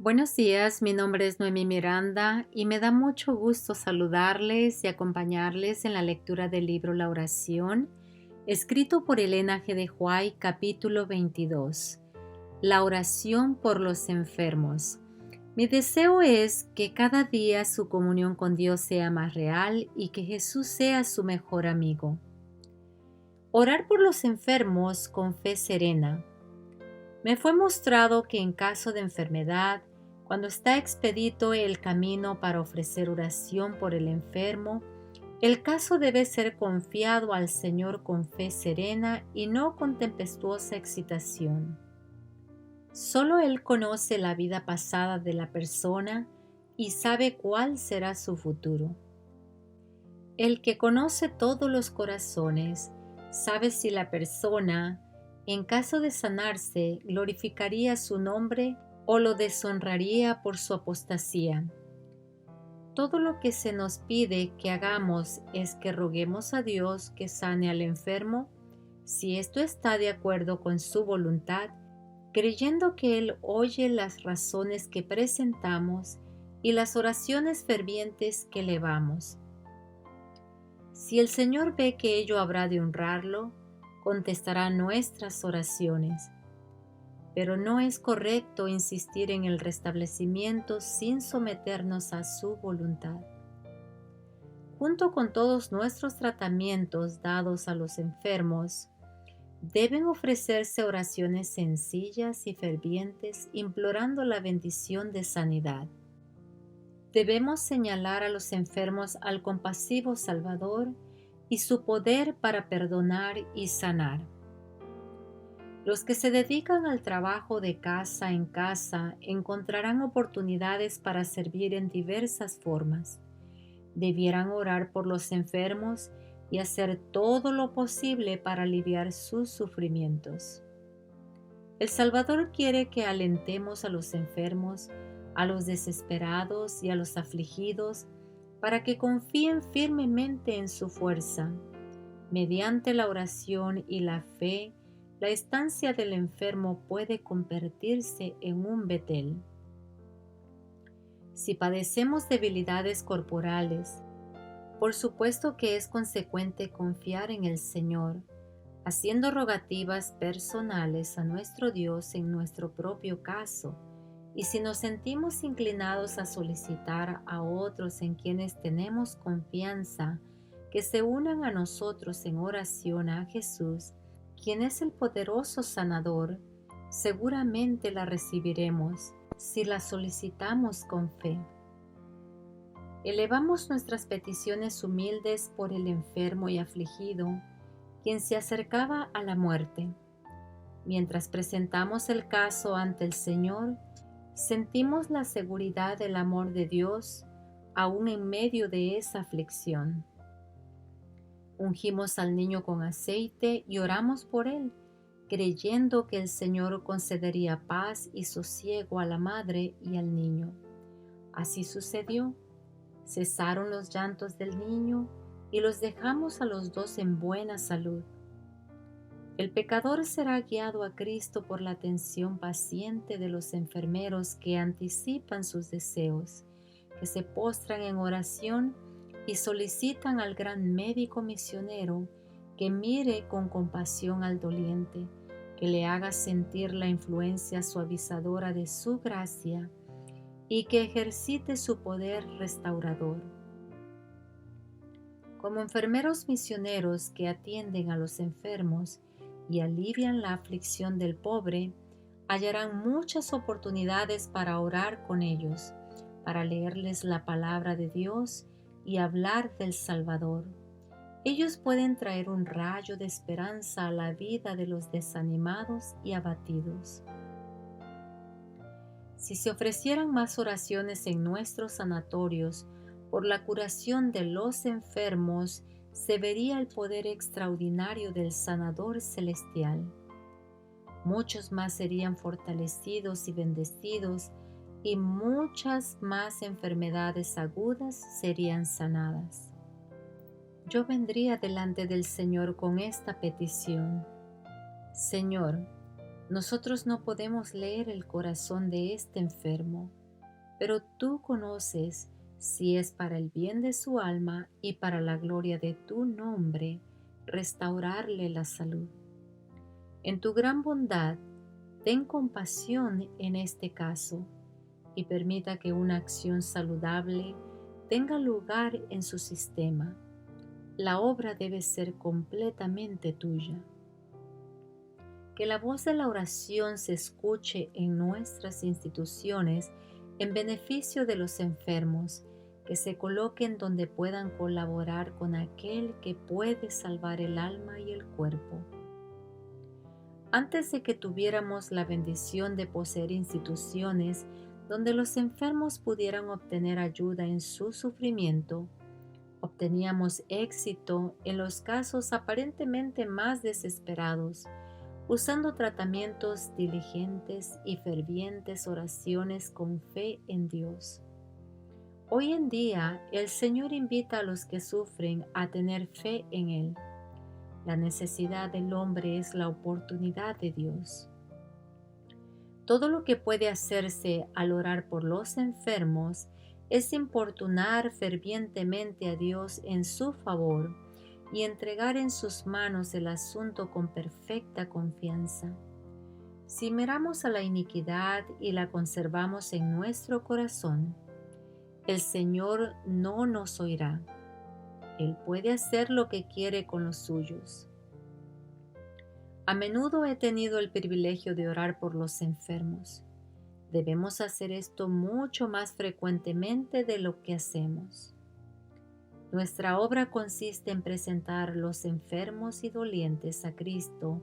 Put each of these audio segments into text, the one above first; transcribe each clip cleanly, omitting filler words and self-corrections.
Buenos días, mi nombre es Noemí Miranda y me da mucho gusto saludarles y acompañarles en la lectura del libro La Oración, escrito por Elena G. de White, capítulo 22. La oración por los enfermos. Mi deseo es que cada día su comunión con Dios sea más real y que Jesús sea su mejor amigo. Orar por los enfermos con fe serena. Me fue mostrado que en caso de enfermedad, cuando está expedito el camino para ofrecer oración por el enfermo, el caso debe ser confiado al Señor con fe serena y no con tempestuosa excitación. Solo Él conoce la vida pasada de la persona y sabe cuál será su futuro. El que conoce todos los corazones sabe si la persona, en caso de sanarse, glorificaría su nombre o lo deshonraría por su apostasía. Todo lo que se nos pide que hagamos es que roguemos a Dios que sane al enfermo, si esto está de acuerdo con su voluntad, creyendo que Él oye las razones que presentamos y las oraciones fervientes que elevamos. Si el Señor ve que ello habrá de honrarlo, contestará nuestras oraciones. Pero no es correcto insistir en el restablecimiento sin someternos a su voluntad. Junto con todos nuestros tratamientos dados a los enfermos, deben ofrecerse oraciones sencillas y fervientes implorando la bendición de sanidad. Debemos señalar a los enfermos al compasivo Salvador y su poder para perdonar y sanar. Los que se dedican al trabajo de casa en casa encontrarán oportunidades para servir en diversas formas. Debieran orar por los enfermos y hacer todo lo posible para aliviar sus sufrimientos. El Salvador quiere que alentemos a los enfermos, a los desesperados y a los afligidos para que confíen firmemente en su fuerza. Mediante la oración y la fe, la estancia del enfermo puede convertirse en un Betel. Si padecemos debilidades corporales, por supuesto que es consecuente confiar en el Señor, haciendo rogativas personales a nuestro Dios en nuestro propio caso, y si nos sentimos inclinados a solicitar a otros en quienes tenemos confianza que se unan a nosotros en oración a Jesús, quien es el poderoso sanador, seguramente la recibiremos si la solicitamos con fe. Elevamos nuestras peticiones humildes por el enfermo y afligido, quien se acercaba a la muerte. Mientras presentamos el caso ante el Señor, sentimos la seguridad del amor de Dios aún en medio de esa aflicción. Ungimos al niño con aceite y oramos por él, creyendo que el Señor concedería paz y sosiego a la madre y al niño. Así sucedió. Cesaron los llantos del niño y los dejamos a los dos en buena salud. El pecador será guiado a Cristo por la atención paciente de los enfermeros que anticipan sus deseos, que se postran en oración y solicitan al gran médico misionero que mire con compasión al doliente, que le haga sentir la influencia suavizadora de su gracia y que ejercite su poder restaurador. Como enfermeros misioneros que atienden a los enfermos y alivian la aflicción del pobre, hallarán muchas oportunidades para orar con ellos, para leerles la palabra de Dios y hablar del Salvador. Ellos pueden traer un rayo de esperanza a la vida de los desanimados y abatidos. Si se ofrecieran más oraciones en nuestros sanatorios por la curación de los enfermos, se vería el poder extraordinario del sanador celestial. Muchos más serían fortalecidos y bendecidos, y muchas más enfermedades agudas serían sanadas. Yo vendría delante del Señor con esta petición: Señor, Nosotros no podemos leer el corazón de este enfermo, pero tú conoces si es para el bien de su alma y para la gloria de tu nombre, restaurarle la salud. En tu gran bondad, ten compasión en este caso y permita que una acción saludable tenga lugar en su sistema. La obra debe ser completamente tuya. Que la voz de la oración se escuche en nuestras instituciones en beneficio de los enfermos, que se coloquen donde puedan colaborar con aquel que puede salvar el alma y el cuerpo. Antes de que tuviéramos la bendición de poseer instituciones donde los enfermos pudieran obtener ayuda en su sufrimiento, obteníamos éxito en los casos aparentemente más desesperados, usando tratamientos diligentes y fervientes oraciones con fe en Dios. Hoy en día, el Señor invita a los que sufren a tener fe en Él. La necesidad del hombre es la oportunidad de Dios. Todo lo que puede hacerse al orar por los enfermos es importunar fervientemente a Dios en su favor y entregar en sus manos el asunto con perfecta confianza. Si miramos a la iniquidad y la conservamos en nuestro corazón, el Señor no nos oirá. Él puede hacer lo que quiere con los suyos. A menudo he tenido el privilegio de orar por los enfermos. Debemos hacer esto mucho más frecuentemente de lo que hacemos. Nuestra obra consiste en presentar los enfermos y dolientes a Cristo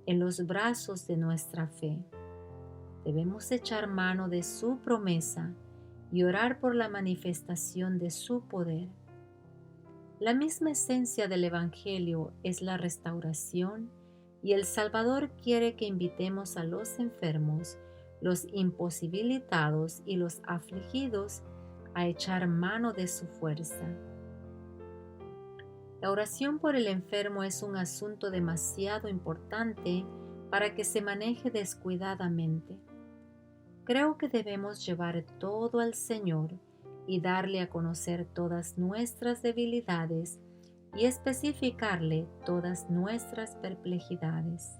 en los brazos de nuestra fe. Debemos echar mano de su promesa y orar por la manifestación de su poder. La misma esencia del Evangelio es la restauración y el Salvador quiere que invitemos a los enfermos, los imposibilitados y los afligidos a echar mano de su fuerza. La oración por el enfermo es un asunto demasiado importante para que se maneje descuidadamente. Creo que debemos llevar todo al Señor y darle a conocer todas nuestras debilidades y especificarle todas nuestras perplejidades.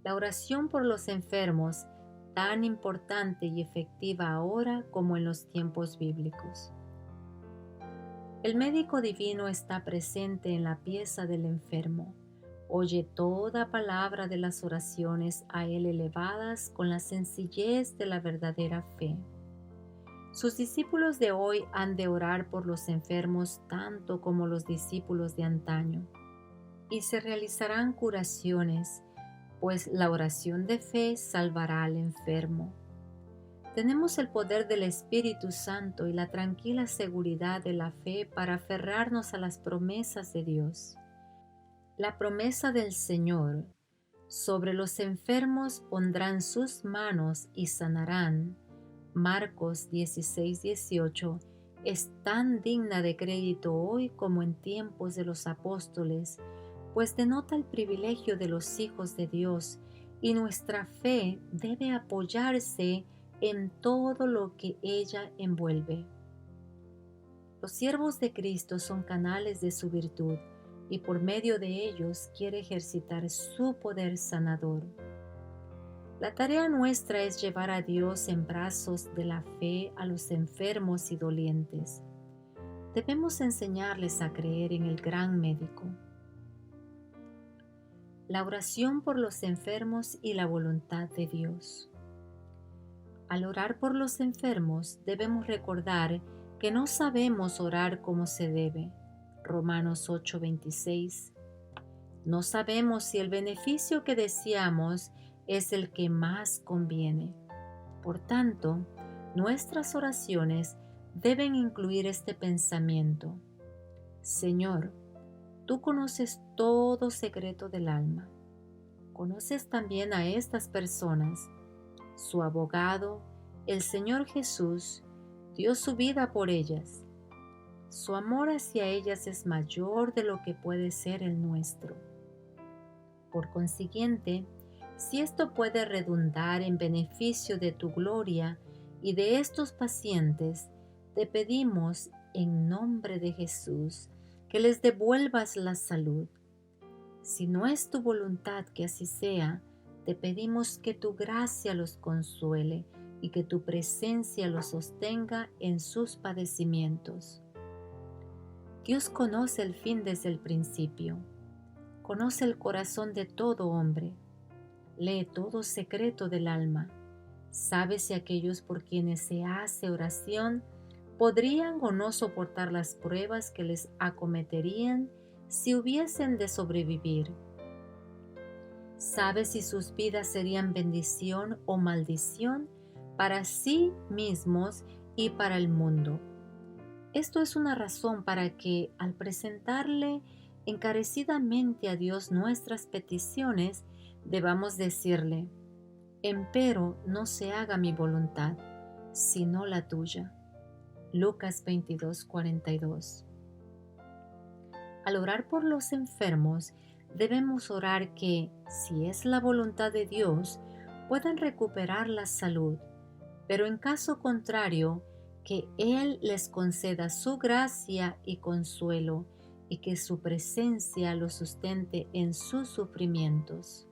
La oración por los enfermos, tan importante y efectiva ahora como en los tiempos bíblicos. El médico divino está presente en la pieza del enfermo. Oye toda palabra de las oraciones a él elevadas con la sencillez de la verdadera fe. Sus discípulos de hoy han de orar por los enfermos tanto como los discípulos de antaño, y se realizarán curaciones, pues la oración de fe salvará al enfermo. Tenemos el poder del Espíritu Santo y la tranquila seguridad de la fe para aferrarnos a las promesas de Dios. La promesa del Señor: sobre los enfermos pondrán sus manos y sanarán, Marcos 16:18, es tan digna de crédito hoy como en tiempos de los apóstoles, pues denota el privilegio de los hijos de Dios, y nuestra fe debe apoyarse en todo lo que ella envuelve. Los siervos de Cristo son canales de su virtud, y por medio de ellos quiere ejercitar su poder sanador. La tarea nuestra es llevar a Dios en brazos de la fe a los enfermos y dolientes. Debemos enseñarles a creer en el gran médico. La oración por los enfermos y la voluntad de Dios. Al orar por los enfermos, debemos recordar que no sabemos orar como se debe. Romanos 8:26. No sabemos si el beneficio que deseamos es el que más conviene. Por tanto, nuestras oraciones deben incluir este pensamiento: Señor, tú conoces todo secreto del alma. Conoces también a estas personas. Su abogado, el Señor Jesús, dio su vida por ellas. Su amor hacia ellas es mayor de lo que puede ser el nuestro. Por consiguiente, Si esto puede redundar en beneficio de tu gloria y de estos pacientes, te pedimos en nombre de Jesús que les devuelvas la salud. Si no es tu voluntad que así sea, te pedimos que tu gracia los consuele y que tu presencia los sostenga en sus padecimientos. Dios conoce el fin desde el principio, conoce el corazón de todo hombre, lee todo secreto del alma, sabe si aquellos por quienes se hace oración podrían o no soportar las pruebas que les acometerían si hubiesen de sobrevivir. Sabe si sus vidas serían bendición o maldición para sí mismos y para el mundo. Esto es una razón para que, al presentarle encarecidamente a Dios nuestras peticiones, debamos decirle: empero no se haga mi voluntad, sino la tuya. Lucas 22:42. Al orar por los enfermos, debemos orar que, si es la voluntad de Dios, puedan recuperar la salud, pero en caso contrario, que Él les conceda su gracia y consuelo, y que su presencia los sustente en sus sufrimientos.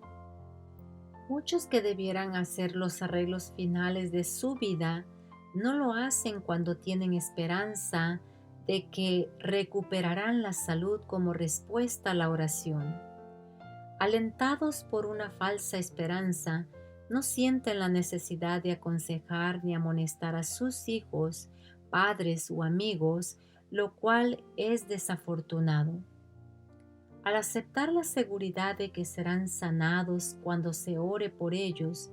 Muchos que debieran hacer los arreglos finales de su vida no lo hacen cuando tienen esperanza de que recuperarán la salud como respuesta a la oración. Alentados por una falsa esperanza, no sienten la necesidad de aconsejar ni amonestar a sus hijos, padres o amigos, lo cual es desafortunado. Al aceptar la seguridad de que serán sanados cuando se ore por ellos,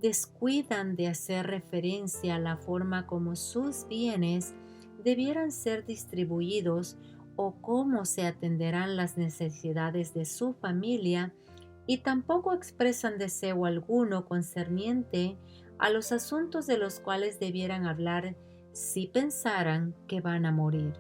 descuidan de hacer referencia a la forma como sus bienes debieran ser distribuidos o cómo se atenderán las necesidades de su familia, y tampoco expresan deseo alguno concerniente a los asuntos de los cuales debieran hablar si pensaran que van a morir.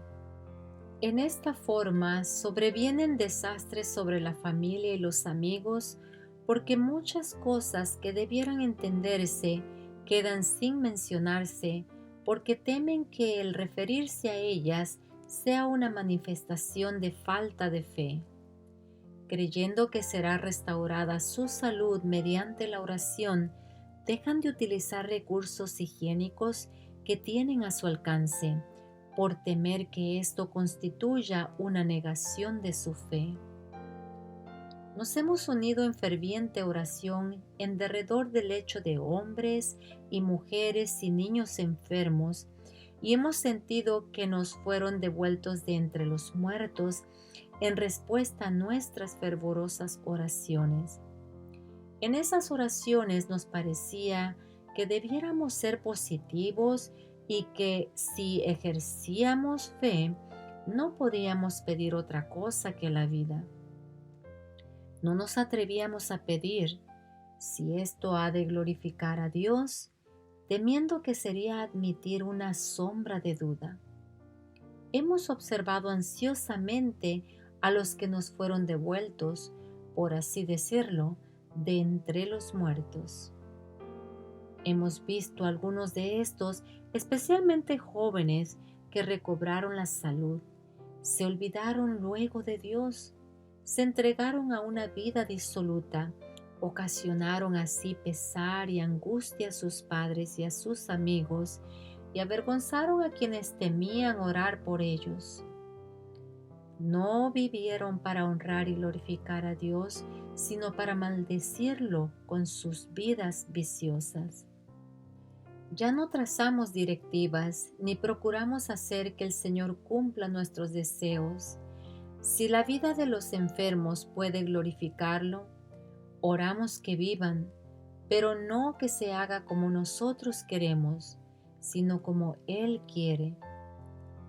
En esta forma sobrevienen desastres sobre la familia y los amigos, porque muchas cosas que debieran entenderse quedan sin mencionarse, porque temen que el referirse a ellas sea una manifestación de falta de fe. Creyendo que será restaurada su salud mediante la oración, dejan de utilizar recursos higiénicos que tienen a su alcance, por temer que esto constituya una negación de su fe. Nos hemos unido en ferviente oración en derredor del lecho de hombres y mujeres y niños enfermos, y hemos sentido que nos fueron devueltos de entre los muertos en respuesta a nuestras fervorosas oraciones. En esas oraciones nos parecía que debiéramos ser positivos y que si ejercíamos fe, no podíamos pedir otra cosa que la vida. No nos atrevíamos a pedir si esto ha de glorificar a Dios, temiendo que sería admitir una sombra de duda. Hemos observado ansiosamente a los que nos fueron devueltos, por así decirlo, de entre los muertos. Hemos visto algunos de estos, especialmente jóvenes, que recobraron la salud, se olvidaron luego de Dios, se entregaron a una vida disoluta, ocasionaron así pesar y angustia a sus padres y a sus amigos, y avergonzaron a quienes temían orar por ellos. No vivieron para honrar y glorificar a Dios, sino para maldecirlo con sus vidas viciosas. Ya no trazamos directivas ni procuramos hacer que el Señor cumpla nuestros deseos. Si la vida de los enfermos puede glorificarlo, oramos que vivan, pero no que se haga como nosotros queremos, sino como Él quiere.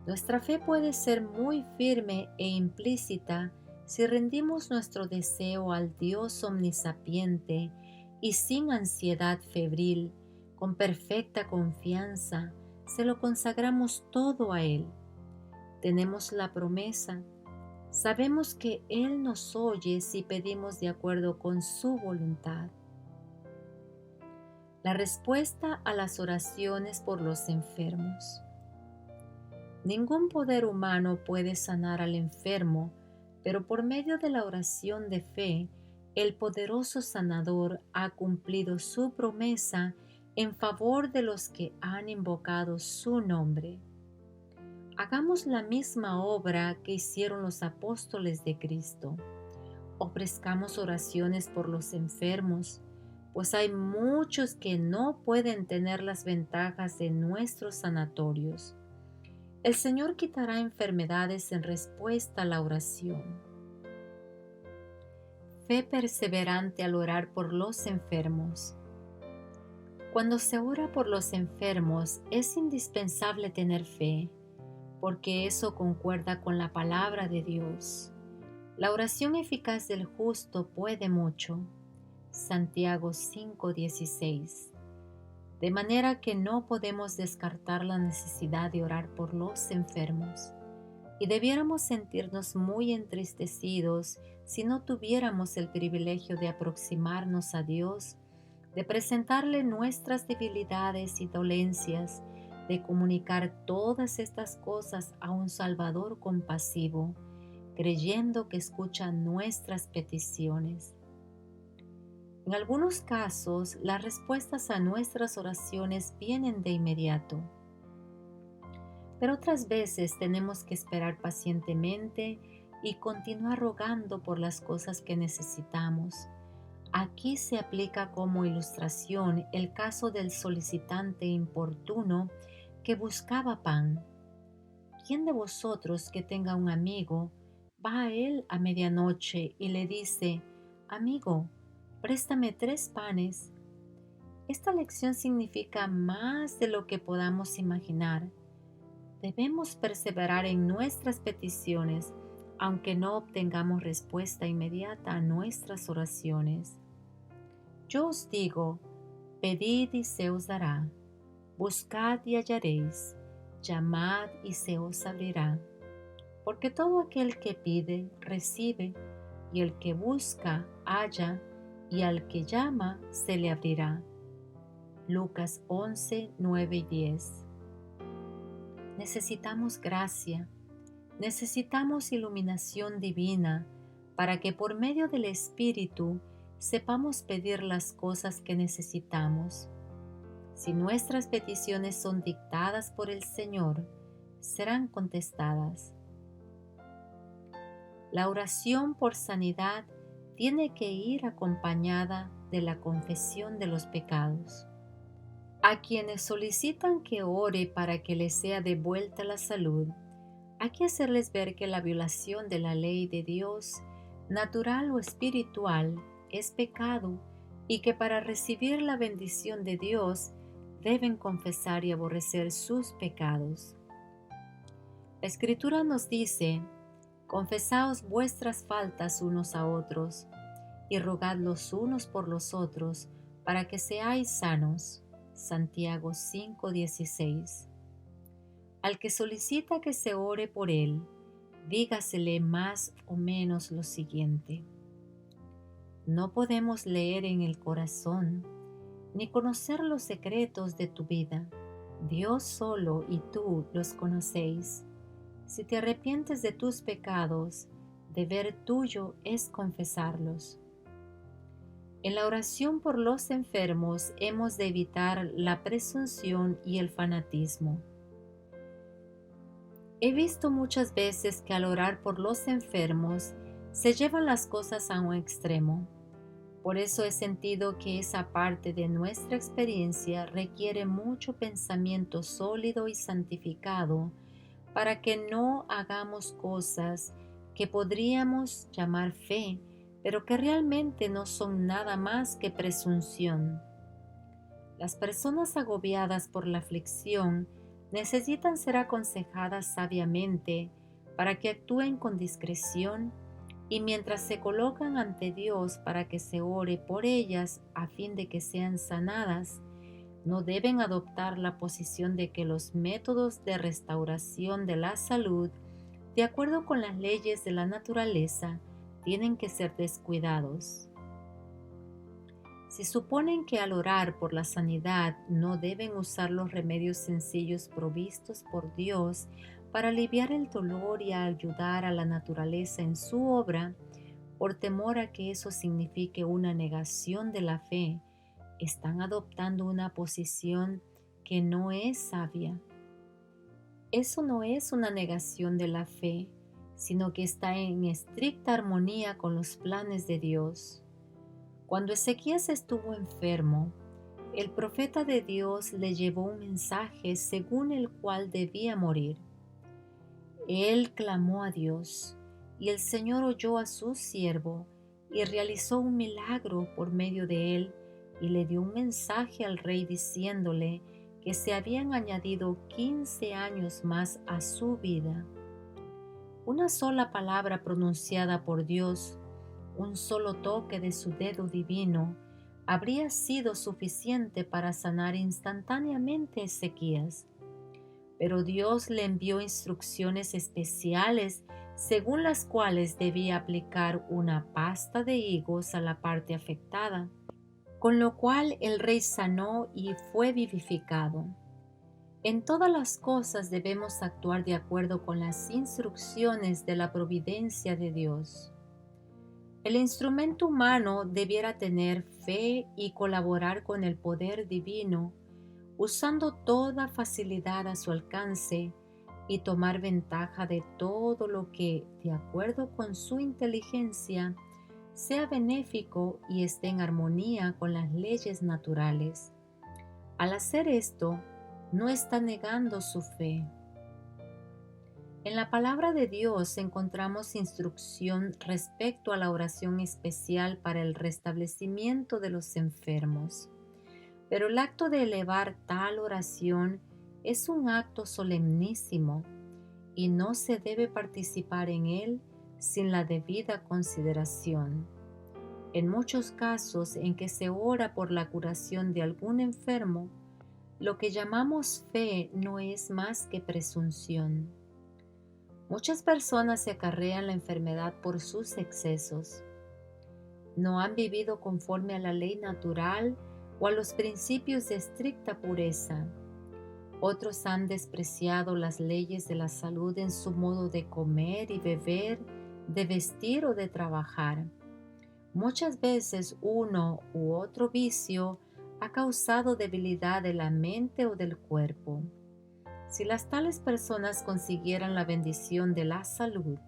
Nuestra fe puede ser muy firme e implícita si rendimos nuestro deseo al Dios omnisapiente y sin ansiedad febril, con perfecta confianza, se lo consagramos todo a Él. Tenemos la promesa, sabemos que Él nos oye si pedimos de acuerdo con su voluntad. La respuesta a las oraciones por los enfermos. Ningún poder humano puede sanar al enfermo, pero por medio de la oración de fe, el poderoso sanador ha cumplido su promesa en favor de los que han invocado su nombre. Hagamos la misma obra que hicieron los apóstoles de Cristo. Ofrezcamos oraciones por los enfermos, pues hay muchos que no pueden tener las ventajas de nuestros sanatorios. El Señor quitará enfermedades en respuesta a la oración. Fe perseverante al orar por los enfermos. Cuando se ora por los enfermos, es indispensable tener fe, porque eso concuerda con la palabra de Dios. La oración eficaz del justo puede mucho. Santiago 5:16. De manera que no podemos descartar la necesidad de orar por los enfermos, y debiéramos sentirnos muy entristecidos si no tuviéramos el privilegio de aproximarnos a Dios, de presentarle nuestras debilidades y dolencias, de comunicar todas estas cosas a un Salvador compasivo, creyendo que escucha nuestras peticiones. En algunos casos, las respuestas a nuestras oraciones vienen de inmediato, pero otras veces tenemos que esperar pacientemente y continuar rogando por las cosas que necesitamos. Aquí se aplica como ilustración el caso del solicitante importuno que buscaba pan. ¿Quién de vosotros que tenga un amigo va a él a medianoche y le dice: «Amigo, préstame 3 panes»? Esta lección significa más de lo que podamos imaginar. Debemos perseverar en nuestras peticiones, aunque no obtengamos respuesta inmediata a nuestras oraciones. Yo os digo, pedid y se os dará, buscad y hallaréis, llamad y se os abrirá. Porque todo aquel que pide, recibe, y el que busca, halla, y al que llama, se le abrirá. Lucas 11, 9 y 10. Necesitamos gracia, necesitamos iluminación divina para que por medio del Espíritu sepamos pedir las cosas que necesitamos. Si nuestras peticiones son dictadas por el Señor, serán contestadas. La oración por sanidad tiene que ir acompañada de la confesión de los pecados. A quienes solicitan que ore para que les sea devuelta la salud, hay que hacerles ver que la violación de la ley de Dios, natural o espiritual, es pecado y que para recibir la bendición de Dios deben confesar y aborrecer sus pecados. La Escritura nos dice: «Confesaos vuestras faltas unos a otros y rogad los unos por los otros para que seáis sanos». Santiago 5:16. Al que solicita que se ore por él, dígasele más o menos lo siguiente: no podemos leer en el corazón, ni conocer los secretos de tu vida. Dios solo y tú los conocéis. Si te arrepientes de tus pecados, deber tuyo es confesarlos. En la oración por los enfermos hemos de evitar la presunción y el fanatismo. He visto muchas veces que al orar por los enfermos se llevan las cosas a un extremo. Por eso he sentido que esa parte de nuestra experiencia requiere mucho pensamiento sólido y santificado para que no hagamos cosas que podríamos llamar fe, pero que realmente no son nada más que presunción. Las personas agobiadas por la aflicción necesitan ser aconsejadas sabiamente para que actúen con discreción, y mientras se colocan ante Dios para que se ore por ellas a fin de que sean sanadas, no deben adoptar la posición de que los métodos de restauración de la salud, de acuerdo con las leyes de la naturaleza, tienen que ser descuidados. Si suponen que al orar por la sanidad no deben usar los remedios sencillos provistos por Dios para aliviar el dolor y ayudar a la naturaleza en su obra, por temor a que eso signifique una negación de la fe, están adoptando una posición que no es sabia. Eso no es una negación de la fe, sino que está en estricta armonía con los planes de Dios. Cuando Ezequías estuvo enfermo, el profeta de Dios le llevó un mensaje según el cual debía morir. Él clamó a Dios, y el Señor oyó a su siervo y realizó un milagro por medio de él, y le dio un mensaje al rey diciéndole que se habían añadido 15 años más a su vida. Una sola palabra pronunciada por Dios, un solo toque de su dedo divino, habría sido suficiente para sanar instantáneamente a Ezequías. Pero Dios le envió instrucciones especiales según las cuales debía aplicar una pasta de higos a la parte afectada, con lo cual el rey sanó y fue vivificado. En todas las cosas debemos actuar de acuerdo con las instrucciones de la providencia de Dios. El instrumento humano debiera tener fe y colaborar con el poder divino, usando toda facilidad a su alcance y tomar ventaja de todo lo que, de acuerdo con su inteligencia, sea benéfico y esté en armonía con las leyes naturales. Al hacer esto, no está negando su fe. En la palabra de Dios encontramos instrucción respecto a la oración especial para el restablecimiento de los enfermos. Pero el acto de elevar tal oración es un acto solemnísimo y no se debe participar en él sin la debida consideración. En muchos casos en que se ora por la curación de algún enfermo, lo que llamamos fe no es más que presunción. Muchas personas se acarrean la enfermedad por sus excesos. No han vivido conforme a la ley natural o a los principios de estricta pureza. Otros han despreciado las leyes de la salud en su modo de comer y beber, de vestir o de trabajar. Muchas veces uno u otro vicio ha causado debilidad de la mente o del cuerpo. Si las tales personas consiguieran la bendición de la salud,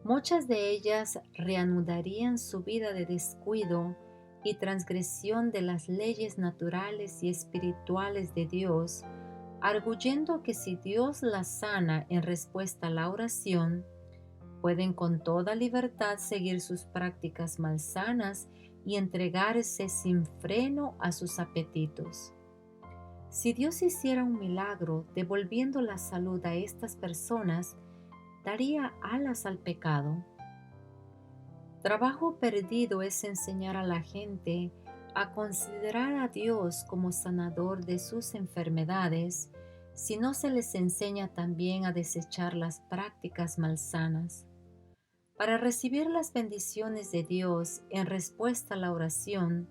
muchas de ellas reanudarían su vida de descuido y transgresión de las leyes naturales y espirituales de Dios, arguyendo que si Dios las sana en respuesta a la oración, pueden con toda libertad seguir sus prácticas malsanas y entregarse sin freno a sus apetitos. Si Dios hiciera un milagro devolviendo la salud a estas personas, daría alas al pecado. Trabajo perdido es enseñar a la gente a considerar a Dios como sanador de sus enfermedades, si no se les enseña también a desechar las prácticas malsanas. Para recibir las bendiciones de Dios en respuesta a la oración,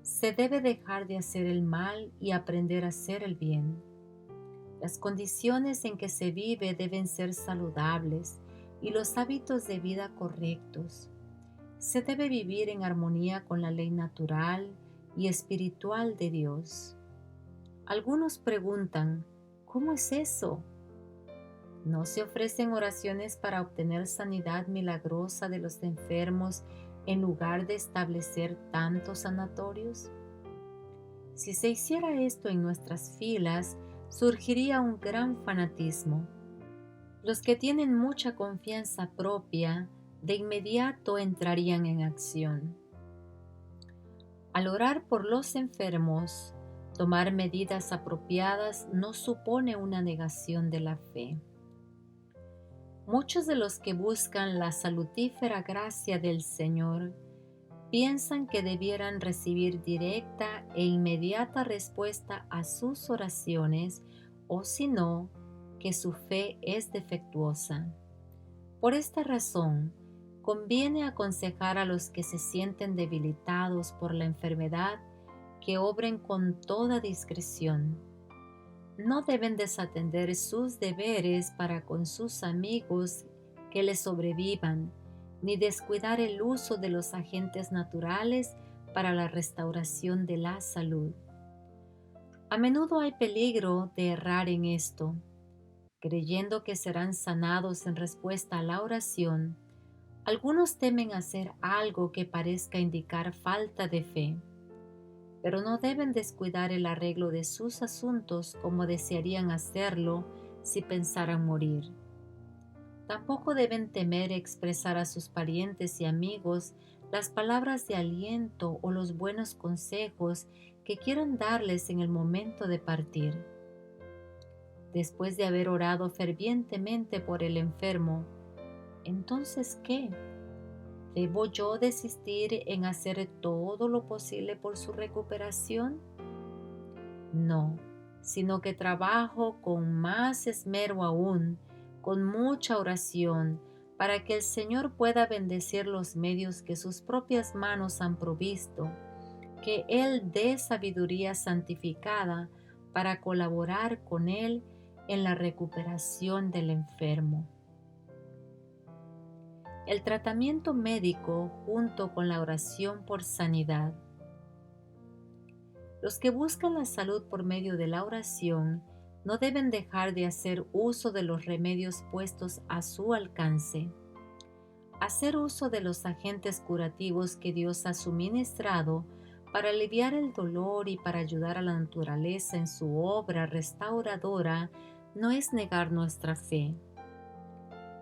se debe dejar de hacer el mal y aprender a hacer el bien. Las condiciones en que se vive deben ser saludables y los hábitos de vida correctos. Se debe vivir en armonía con la ley natural y espiritual de Dios. Algunos preguntan, ¿cómo es eso? ¿No se ofrecen oraciones para obtener sanidad milagrosa de los enfermos en lugar de establecer tantos sanatorios? Si se hiciera esto en nuestras filas, surgiría un gran fanatismo. Los que tienen mucha confianza propia, de inmediato entrarían en acción. Al orar por los enfermos, tomar medidas apropiadas no supone una negación de la fe. Muchos de los que buscan la salutífera gracia del Señor piensan que debieran recibir directa e inmediata respuesta a sus oraciones, o si no, que su fe es defectuosa. Por esta razón, Conviene aconsejar a los que se sienten debilitados por la enfermedad que obren con toda discreción. No deben desatender sus deberes para con sus amigos que les sobrevivan, ni descuidar el uso de los agentes naturales para la restauración de la salud. A menudo hay peligro de errar en esto, creyendo que serán sanados en respuesta a la oración. Algunos temen hacer algo que parezca indicar falta de fe, pero no deben descuidar el arreglo de sus asuntos como desearían hacerlo si pensaran morir. Tampoco deben temer expresar a sus parientes y amigos las palabras de aliento o los buenos consejos que quieran darles en el momento de partir. Después de haber orado fervientemente por el enfermo, ¿entonces qué? ¿Debo yo desistir en hacer todo lo posible por su recuperación? No, sino que trabajo con más esmero aún, con mucha oración, para que el Señor pueda bendecir los medios que sus propias manos han provisto, que Él dé sabiduría santificada para colaborar con Él en la recuperación del enfermo. El tratamiento médico junto con la oración por sanidad. Los que buscan la salud por medio de la oración no deben dejar de hacer uso de los remedios puestos a su alcance. Hacer uso de los agentes curativos que Dios ha suministrado para aliviar el dolor y para ayudar a la naturaleza en su obra restauradora no es negar nuestra fe.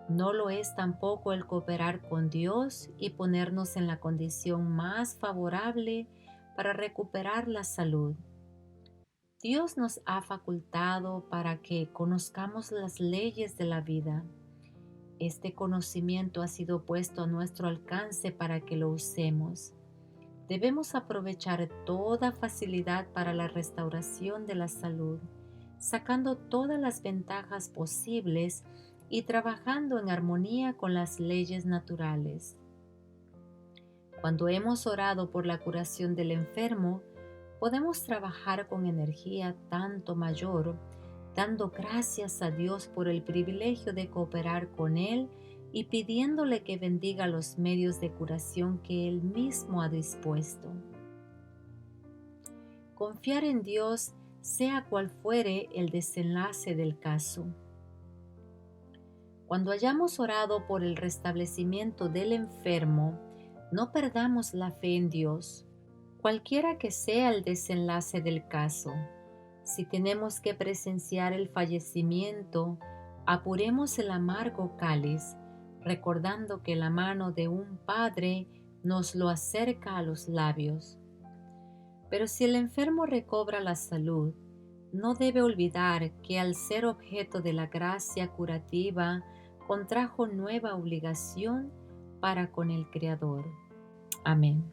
No lo es tampoco el cooperar con Dios y ponernos en la condición más favorable para recuperar la salud. Dios nos ha facultado para que conozcamos las leyes de la vida. Este conocimiento ha sido puesto a nuestro alcance para que lo usemos. Debemos aprovechar toda facilidad para la restauración de la salud, sacando todas las ventajas posibles y trabajando en armonía con las leyes naturales. Cuando hemos orado por la curación del enfermo, podemos trabajar con energía tanto mayor, dando gracias a Dios por el privilegio de cooperar con Él y pidiéndole que bendiga los medios de curación que Él mismo ha dispuesto. Confiar en Dios sea cual fuere el desenlace del caso. Cuando hayamos orado por el restablecimiento del enfermo, no perdamos la fe en Dios, cualquiera que sea el desenlace del caso. Si tenemos que presenciar el fallecimiento, apuremos el amargo cáliz, recordando que la mano de un Padre nos lo acerca a los labios. Pero si el enfermo recobra la salud, no debe olvidar que al ser objeto de la gracia curativa, contrajo nueva obligación para con el Creador. Amén.